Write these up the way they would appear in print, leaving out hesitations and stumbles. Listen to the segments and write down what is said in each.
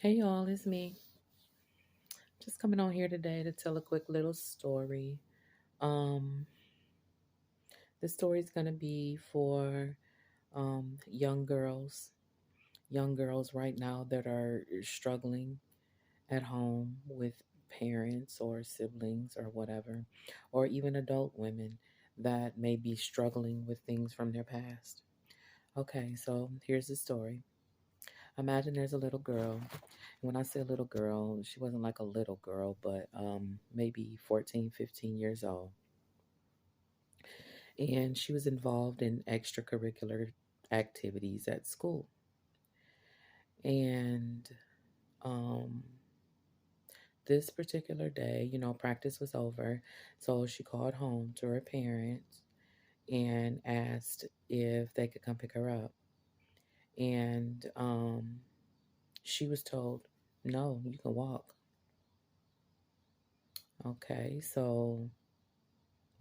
Hey y'all, it's me. Just coming on here today to tell a quick little story. Um, the story's gonna be for young girls right now that are struggling at home with parents or siblings or whatever, or even adult women that may be struggling with things from their past. Okay, so here's the story. Imagine there's a little girl. When I say little girl, she wasn't like a little girl, but maybe 14, 15 years old. And she was involved in extracurricular activities at school. And um, this particular day, practice was over. So she called home to her parents and asked if they could come pick her up. And she was told, no, you can walk. Okay, so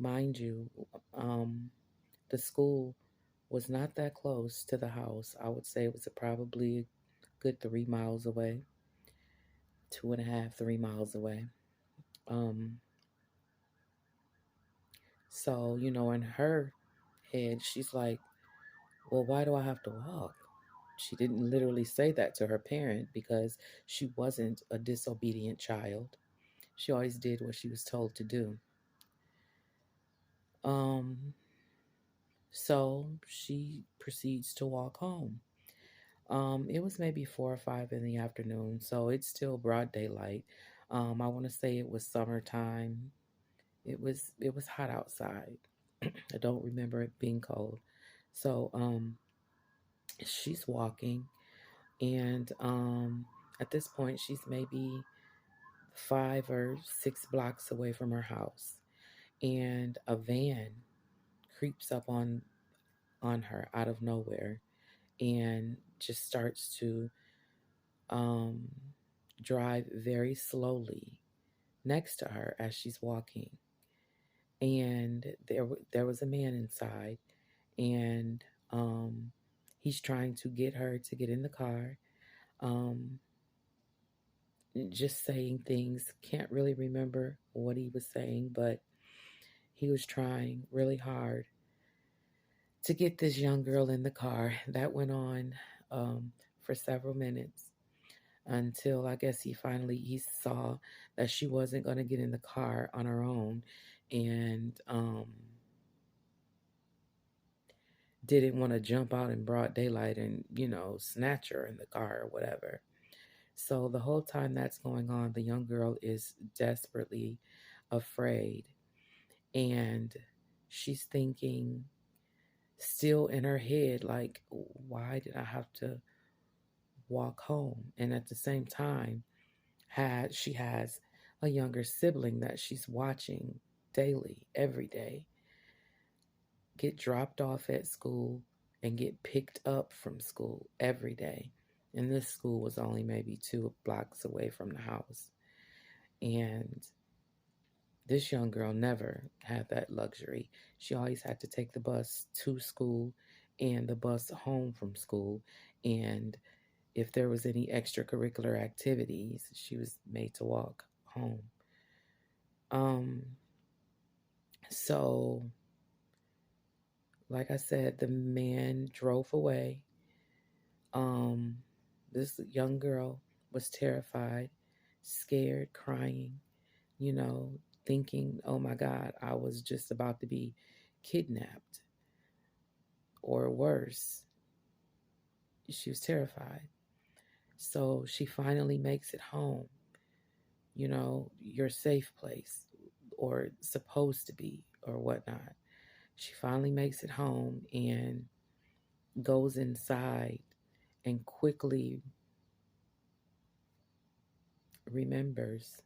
mind you, um, the school was not that close to the house. I would say it was probably a good 3 miles away, 2.5, 3 miles away. Um, so, in her head, she's like, well, why do I have to walk? She didn't literally say that to her parent because she wasn't a disobedient child. She always did what she was told to do. Um, so she proceeds to walk home. It was maybe 4 or 5 in the afternoon, so it's still broad daylight. I want to say it was summertime. It was hot outside. I don't remember it being cold. So she's walking, and at this point, she's maybe 5 or 6 blocks away from her house, and a van creeps up on her out of nowhere and just starts to um, drive very slowly next to her as she's walking. And there was a man inside, and um, he's trying to get her to get in the car. Um, just saying things. Can't really remember what he was saying, but he was trying really hard to get this young girl in the car. That went on for several minutes until I guess he saw that she wasn't going to get in the car on her own, and didn't want to jump out in broad daylight and snatch her in the car or whatever. So the whole time that's going on, the young girl is desperately afraid, and she's thinking still in her head like, why did I have to walk home? And at the same time, she has a younger sibling that she's watching daily, every day, get dropped off at school and get picked up from school every day. And this school was only maybe 2 blocks away from the house. And this young girl never had that luxury. She always had to take the bus to school and the bus home from school. And if there was any extracurricular activities, she was made to walk home. Um, so, like I said, the man drove away. Um, this young girl was terrified, scared, crying, you know, thinking, oh my God, I was just about to be kidnapped or worse. She was terrified. So she finally makes it home, your safe place, or supposed to be, or whatnot. She finally makes it home and goes inside and quickly remembers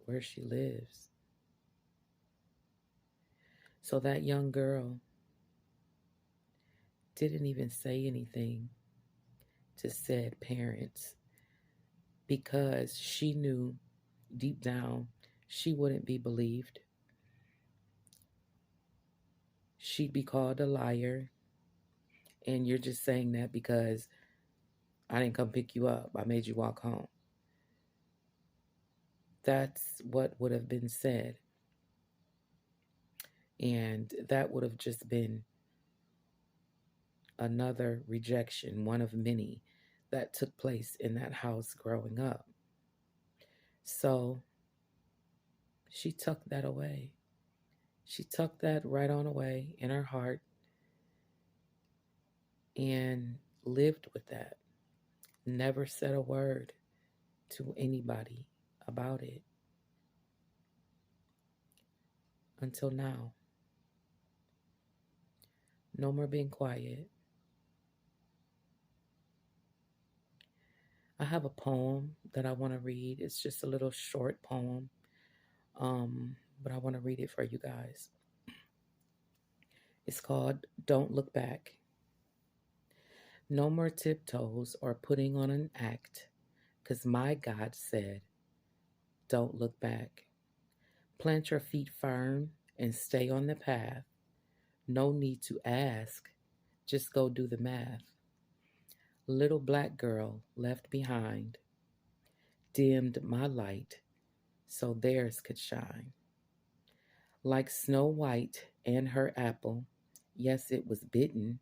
where she lives. So that young girl didn't even say anything to said parents because she knew deep down she wouldn't be believed. She'd be called a liar. And you're just saying that because I didn't come pick you up. I made you walk home. That's what would have been said. And that would have just been another rejection, one of many that took place in that house growing up. So she tucked that away. She tucked that right on away in her heart and lived with that. Never said a word to anybody about it until now. No more being quiet. I have a poem that I want to read. It's just a little short poem, but I want to read it for you guys. It's called Don't Look Back. No more tiptoes or putting on an act, 'cause my God said, don't look back. Plant your feet firm and stay on the path. No need to ask, just go do the math. Little black girl left behind, dimmed my light so theirs could shine. Like Snow White and her apple, yes, it was bitten,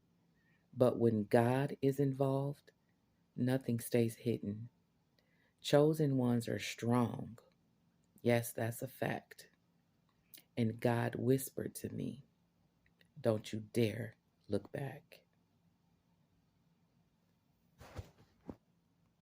but when God is involved, nothing stays hidden. Chosen ones are strong. Yes, that's a fact. And God whispered to me, don't you dare look back.